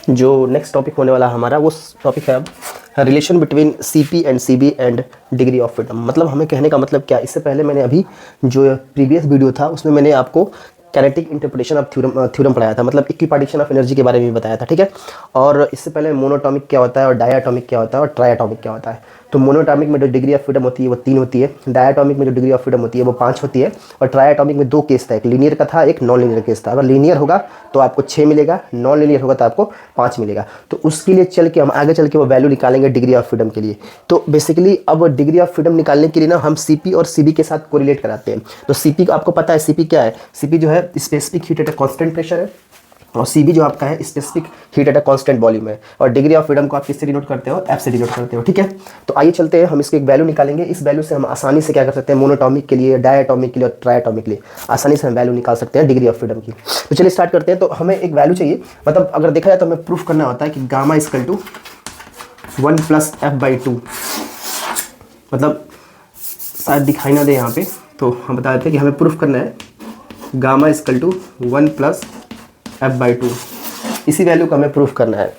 जो next topic होने वाला हमारा वो टॉपिक है अब relation between CP and CB and degree of freedom. मतलब हमें कहने का मतलब क्या, इससे पहले मैंने अभी जो प्रीवियस वीडियो था उसमें मैंने आपको कैनेटिक इंटरप्रिटेशन ऑफ थ्योरम पढ़ाया था, मतलब इक्विपार्टीशन ऑफ एनर्जी के बारे में भी बताया था, ठीक है। और इससे पहले मोनोटॉमिक क्या होता है और डायटॉमिक क्या होता है और ट्रायटॉमिक क्या होता है। तो मोनोटॉमिक में जो डिग्री ऑफ फ्रीडम होती है वो 3 होती है, डायटॉमिक में जो डिग्री ऑफ फ्रीडम होती है वो 5 होती है, और ट्रायटॉमिक में 2 केस था, एक लीनियर का था एक नॉन लीनियर केस था। अगर लीनियर होगा तो आपको 6 मिलेगा, नॉन लीनियर होगा तो आपको 5 मिलेगा। तो उसके लिए चल के हम आगे चल के वो वैल्यू निकालेंगे डिग्री ऑफ फ्रीडम के लिए। तो बेसिकली अब डिग्री ऑफ फ्रीडम निकालने के लिए ना हम सीपी और सीबी के साथ कोरिलेट कराते हैं। तो सीपी आपको पता है सीपी क्या है, सीपी जो है specific heat at a constant pressure है, और सीबी जो आपका है specific heat at a constant volume है। और डिग्री ऑफ फ्रीडम को आप किससे डिनोट करते हो, एफ से डिनोट करते हो, ठीक है। तो आइए चलते हैं, हम इसकी एक वैल्यू निकालेंगे। इस वैल्यू से हम आसानी से क्या कर सकते हैं, मोनोटॉमिक के लिए, डायटॉमिक के लिए और ट्रायटॉमिक के लिए आसानी से हम वैल्यू निकाल सकते हैं डिग्री ऑफ फ्रीडम की। तो चलिए स्टार्ट करते हैं। तो हमें एक वैल्यू चाहिए, मतलब अगर देखा जाए तो हमें प्रूफ करना होता है कि गामा इक्वल टू 1 + f/2, मतलब शायद दिखाई ना दे यहाँ पे, तो हम बता देते हैं कि हमें प्रूफ करना है गामा इक्वल टू 1 + f/2। इसी वैल्यू को हमें प्रूफ करना है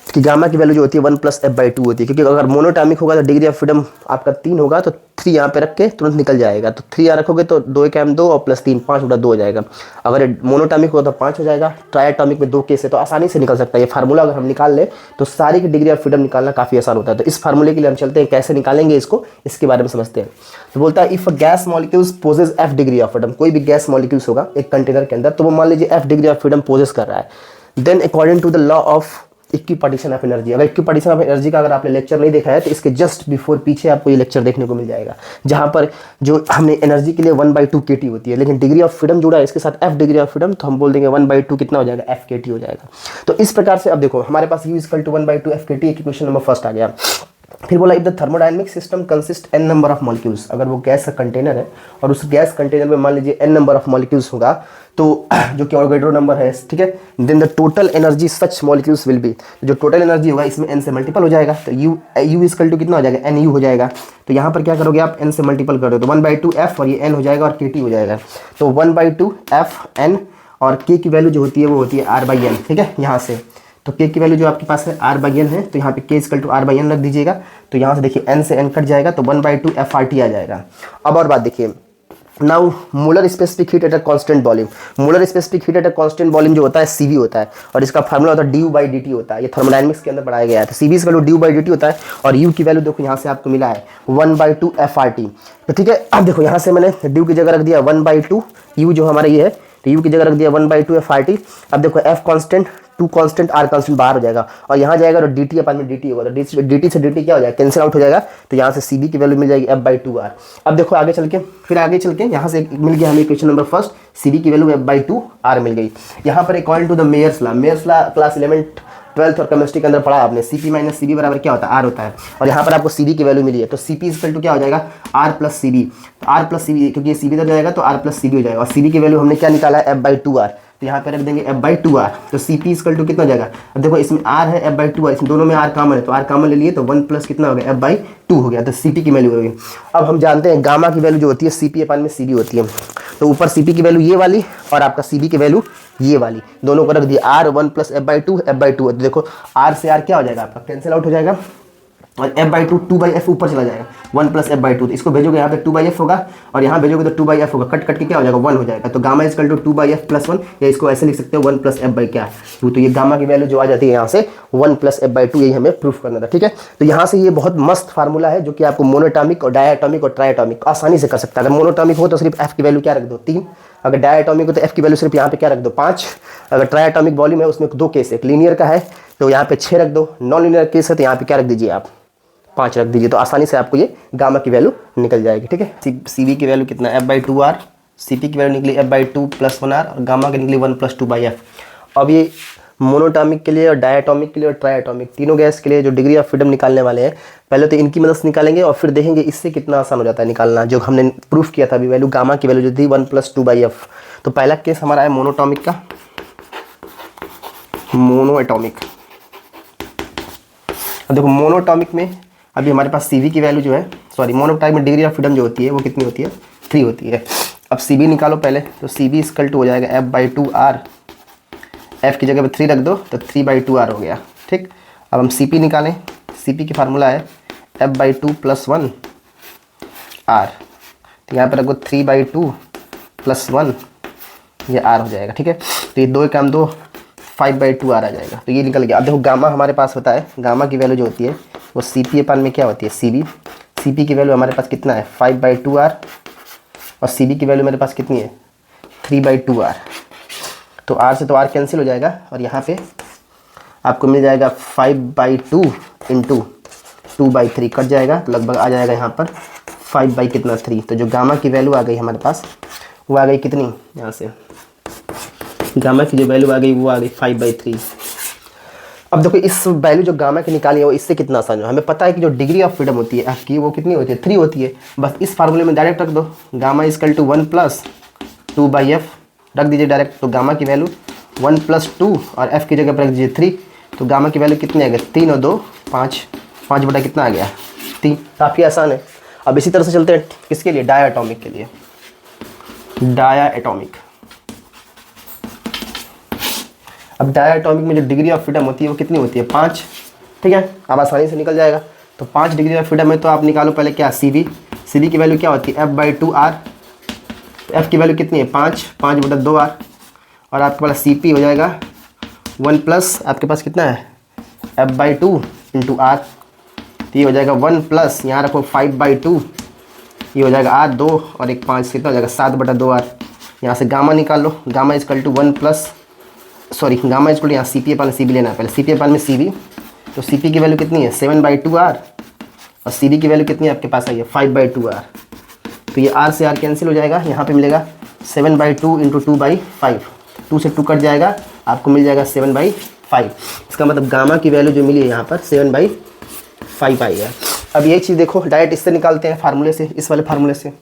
कि गामा की वैल्यू जो होती है 1 + f/2 होती है, क्योंकि अगर मोनोटॉमिक होगा तो डिग्री ऑफ फ्रीडम आपका 3 होगा, तो 3 यहाँ पे रख के तुरंत निकल जाएगा। तो 3 यहाँ रखोगे तो 2 × 2 और +3 5/2 हो जाएगा। अगर मोनोटॉमिक होगा तो 5 हो जाएगा। ट्रायटॉमिक में 2 केस है तो आसानी से निकल सकता है। ये फार्मूला अगर हम निकाल लें तो सारी की डिग्री ऑफ फ्रीडम निकालना काफ़ी आसान होता है। तो इस फार्मूले के लिए हम चलते हैं, कैसे निकालेंगे इसको, इसके बारे में समझते हैं। तो बोलता है if a gas molecules possess f degree of freedom, कोई भी गैस मॉलिक्यूल्स होगा एक कंटेनर के अंदर, तो वो मान लीजिए f degree of freedom possess कर रहा है, then according to the law of equipartition of energy. अगर इक्विपार्टीशन ऑफ एनर्जी का अगर आपने लेक्चर नहीं देखा है तो इसके जस्ट बिफोर पीछे आपको ये लेक्चर देखने को मिल जाएगा, जहां पर जो हमने एनर्जी के लिए 1/2 kT होती है, लेकिन डिग्री ऑफ फ्रीडम जुड़ा है इसके साथ f डिग्री ऑफ फ्रीडम, तो हम बोल देंगे 1/2 कितना हो जाएगा, f kT हो जाएगा। तो इस प्रकार से अब देखो हमारे पास u = 1/2 f kT, एक क्वेश्चन नंबर फर्स्ट आ गया। फिर बोला if the thermodynamic system consist n number of molecules, अगर वो गैस का कंटेनर है और उस गैस कंटेनर में मान लीजिए n नंबर ऑफ मॉलिक्यूल्स होगा, तो जो कि ऑवोगाड्रो नंबर है, ठीक है, then the total energy such molecules will be, जो टोटल एनर्जी होगा इसमें n से मल्टीपल हो जाएगा, तो u = कितना हो जाएगा, nu हो जाएगा। तो यहाँ पर क्या करोगे आप, n से मल्टीपल कर दो तो 1/2 f और ये n हो जाएगा और kT हो जाएगा। तो 1/2 f n और k की वैल्यू जो होती है वो होती है r/n, ठीक है। यहाँ से तो k की वैल्यू जो आपके पास है r/n है, तो यहाँ पे k = r/n रख दीजिएगा। तो यहाँ से देखिए n से n कट जाएगा तो 1/2 f/t आ जाएगा। अब और बात देखिए, now molar specific heat at a constant volume, molar specific heat at a constant volume जो होता है cv होता है, और इसका फार्मूला होता है du/dt होता है। ये थर्मोडायनेमिक्स के अंदर पढ़ाया गया है। तो cv = du/dt होता है, और u की वैल्यू देखो यहाँ से आपको मिला है 1/2 f/t। तो ठीक है, अब देखो यहाँ से मैंने du की जगह रख दिया 1/2, u जो हमारा ये है तो u की जगह रख दिया 1/2 f/t। अब देखो f constant, 2 constant, r constant बाहर हो जाएगा, और यहाँ जाएगा तो dt/dt होगा, तो dt से dt क्या हो जाएगा, कैंसिल आउट हो जाएगा। तो यहाँ से cb की वैल्यू मिल जाएगी f/2r। अब देखो आगे चल के, फिर आगे चल के यहाँ से मिल गया हमें क्वेश्चन नंबर फर्स्ट, cb की वैल्यू f/2r मिल गई। यहाँ पर according to the Mayer's law, Mayer's law class 11th 12th और केमिस्ट्री के अंदर पढ़ा आपने, cp - cb बराबर क्या होता है, r होता है। और यहाँ पर आपको cb की वैल्यू मिली है, तो cp = क्या हो जाएगा, r + cb, r + cb, क्योंकि ये cb इधर जाएगा तो r + cb हो जाएगा। और cb की वैल्यू हमने क्या निकाला है, f/2r, तो यहाँ पे रख देंगे f/2r। तो cp = कितना हो जाएगा, अब देखो इसमें r है f/2r, इसमें दोनों में r कॉमन है, तो r कॉमन ले लिए तो 1 + कितना हो गया, f/2 हो गया। तो cp की वैल्यू हो गई। अब हम जानते हैं गामा की वैल्यू जो होती है cp/cb होती है, तो ऊपर cp की वैल्यू ये वाली और आपका cb की वैल्यू ये वाली, दोनों को रख दिया r 1 + f/2 f/2। तो देखो r से r क्या हो जाएगा आपका, कैंसिल आउट हो जाएगा, और f/2 2/f ऊपर चला जाएगा, 1 + f/2। तो इसको भेजोगे यहाँ पे 2/f होगा, और यहाँ भेजोगे तो 2/f होगा, कट कट के क्या हो जाएगा, 1 हो जाएगा। तो गामा = 2/f + 1, या इसको ऐसे लिख सकते हो 1 + f/2। तो ये गामा की वैल्यू जो आ जाती है यहाँ से 1 + f/2, यही हमें प्रूफ करना था, ठीक है। तो यहाँ से ये बहुत मस्त फार्मूला है जो कि आपको मोनोटॉमिक और डायटॉमिक और ट्रायटॉमिक आसानी से कर सकता है। अगर मोनोटॉमिक हो तो सिर्फ f की वैल्यू क्या रख दो, 3, अगर डायटॉमिक हो तो f की वैल्यू सिर्फ यहाँ पे क्या रख दो, 5, अगर ट्रायटॉमिक वॉल्यूम है उसमें 2 केस है, एक लीनियर का है तो यहाँ पे 6 रख दो, नॉन लीनियर केस है तो यहाँ पे क्या रख दीजिए आप, 5 रख दीजिए। तो आसानी से आपको ये गामा की वैल्यू निकल जाएगी, ठीक है। cb की वैल्यू कितना, f/2r, cp की वैल्यू निकली f/2 + 1r, और गामा की निकली 1 + 2/f। अब ये मोनोटॉमिक के लिए और डायटॉमिक के लिए और ट्रायटॉमिक तीनों गैस के लिए जो डिग्री ऑफ फ्रीडम निकालने वाले हैं, पहले तो इनकी मदद से निकालेंगे और फिर देखेंगे इससे कितना आसान हो जाता है निकालना, जो हमने प्रूफ किया था अभी वैल्यू, गामा की वैल्यू जो थी 1 + 2/f। तो पहला केस हमारा है मोनोटॉमिक का, मोनोएटॉमिक। अब देखो मोनोटॉमिक में अभी हमारे पास cv की वैल्यू जो है, सॉरी मोनोटॉमिक में डिग्री ऑफ फ्रीडम जो होती है वो कितनी होती है, 3 होती है। अब cv निकालो पहले, तो cv = हो जाएगा f/2r एफ़ की जगह पे 3 रख दो तो 3/2r हो गया। ठीक, अब हम सी पी निकालें। सी पी की फार्मूला है F/2 + 1 r। तो यहाँ पर रखो 3/2 + 1, ये r हो जाएगा। ठीक है, तो ये 2 काम 2, 5/2r आ जाएगा। तो ये निकल गया। अब देखो गामा हमारे पास होता है, गामा की वैल्यू जो होती है वो सी पी अपान में क्या होती है, सी बी। सी पी की वैल्यू हमारे पास कितना है 5/2r, और सी बी की वैल्यू मेरे पास कितनी है 3/2r। तो r से तो r कैंसिल हो जाएगा, और यहाँ पे आपको मिल जाएगा 5/2 × 2/3 कट जाएगा, तो लगभग आ जाएगा यहाँ पर 5/3। तो जो गामा की वैल्यू आ गई हमारे पास वो आ गई कितनी, यहाँ से गामा की जो वैल्यू आ गई वो आ गई 5/3। अब देखो इस वैल्यू जो गामा की निकाली है वो इससे कितना आसान है। हमें पता है कि जो डिग्री ऑफ फ्रीडम होती है एफ की वो कितनी होती है 3 होती है। बस इस फार्मूले में डायरेक्ट रख दो, गामा = 1 + 2/f रख दीजिए डायरेक्ट। तो गामा की वैल्यू 1 + 2 और f की जगह पर रख दीजिए 3। तो गामा की वैल्यू कितनी आ गई 3 और 2 5, 5 बटा कितना आ गया 3। काफ़ी आसान है। अब इसी तरह से चलते हैं किसके लिए, डायटोमिक के लिए। डायटोमिक, अब डायटोमिक में जो डिग्री ऑफ फ्रीडम होती है वो कितनी होती है 5। ठीक है, अब आसानी से निकल जाएगा। तो 5 डिग्री ऑफ फ्रीडम है, तो आप निकालो पहले क्या सी बी। सी बी की वैल्यू क्या होती है F/2r। तो एफ की वैल्यू कितनी है 5, 5/2r, और आपके पास सी पी हो जाएगा 1 प्लस आपके पास कितना है F/2 × r। तो ये हो जाएगा 1 प्लस यहाँ रखो 5/2, ये हो जाएगा r 2 और 1 5, कितना हो जाएगा 7/2r। यहाँ से गामा निकाल लो, गामा = 1 प्लस सॉरी गामा = यहाँ सी पी अपान सी बी लेना है पहले, सी पी अपान में सी बी। तो सी पी की वैल्यू कितनी है 7/2r, और सी बी की वैल्यू कितनी है आपके पास आई है 5/2r। तो ये r से r कैंसिल हो जाएगा, यहाँ पे मिलेगा 7/2 × 2/5, 2 से 2 कट जाएगा, आपको मिल जाएगा 7/5। इसका मतलब गामा की वैल्यू जो मिली है यहाँ पर 7/5 आई है। अब ये चीज़ देखो डायरेक्ट इससे निकालते हैं फार्मूले से, इस वाले फार्मूले से।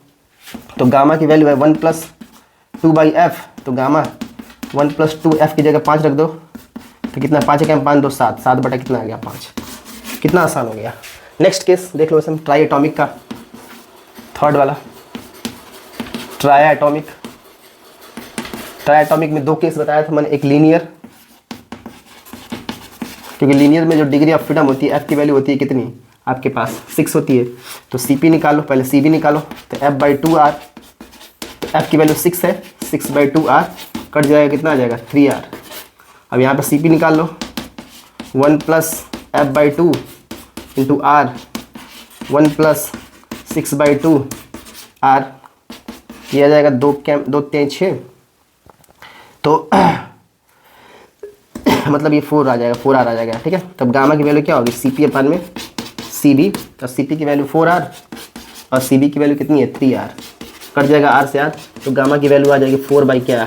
तो गामा की वैल्यू है 1 + 2/f। तो गामा 1 + 2 f की जगह 5 रख दो, तो कितना 5 है क्या 5 2 7, 7 बटा कितना आ गया 5। कितना आसान हो गया। नेक्स्ट केस देख लो इसमें ट्राई एटॉमिक का, थर्ड वाला ट्राई एटॉमिक। ट्राई एटॉमिक में 2 केस बताया था मैंने, एक लीनियर, क्योंकि लीनियर में जो डिग्री ऑफ फ्रीडम होती है एफ की वैल्यू होती है कितनी आपके पास 6 होती है। तो सी पी निकालो पहले, सी बी निकालो। तो F/2r, एफ की वैल्यू 6 है, 6/2r कट जाएगा, कितना आ जाएगा 3r। अब यहाँ पर सी पी निकाल लो, 1 + F/2 × r, 1 + 6/2r, ये आ जाएगा 2 3 6। तो मतलब ये 4 आ जाएगा, 4r आ जाएगा। ठीक है, तब गामा की वैल्यू क्या होगी सी पी अपान में सी बी। तो सी पी की वैल्यू 4r और सी बी की वैल्यू कितनी है 3r, कट जाएगा r से r। तो गामा की वैल्यू आ जाएगी 4/3।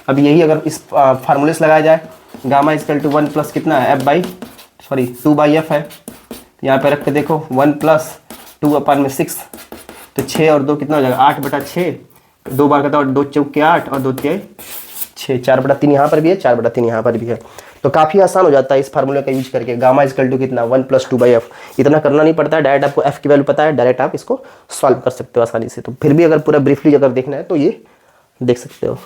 अब यही अगर इस फार्मूले से लगाया जाए, गामा = 1 प्लस कितना है 2/f है। यहाँ पे रख के देखो 1 + 2/6, तो 6 और 2 कितना हो जाएगा 8/6। 2 बार करता है 2 चौके 8 और 2 तिहाई 6, 4/3 यहाँ पर भी है, 4/3 यहाँ पर भी है। तो काफ़ी आसान हो जाता है इस फार्मूले का यूज करके। गामा = कितना 1 + 2/f, इतना करना नहीं पड़ता है, डायरेक्ट आपको f की वैल्यू पता है, डायरेक्ट आप इसको सॉल्व कर सकते हो आसानी से। तो फिर भी अगर पूरा ब्रीफली अगर देखना है तो ये देख सकते हो।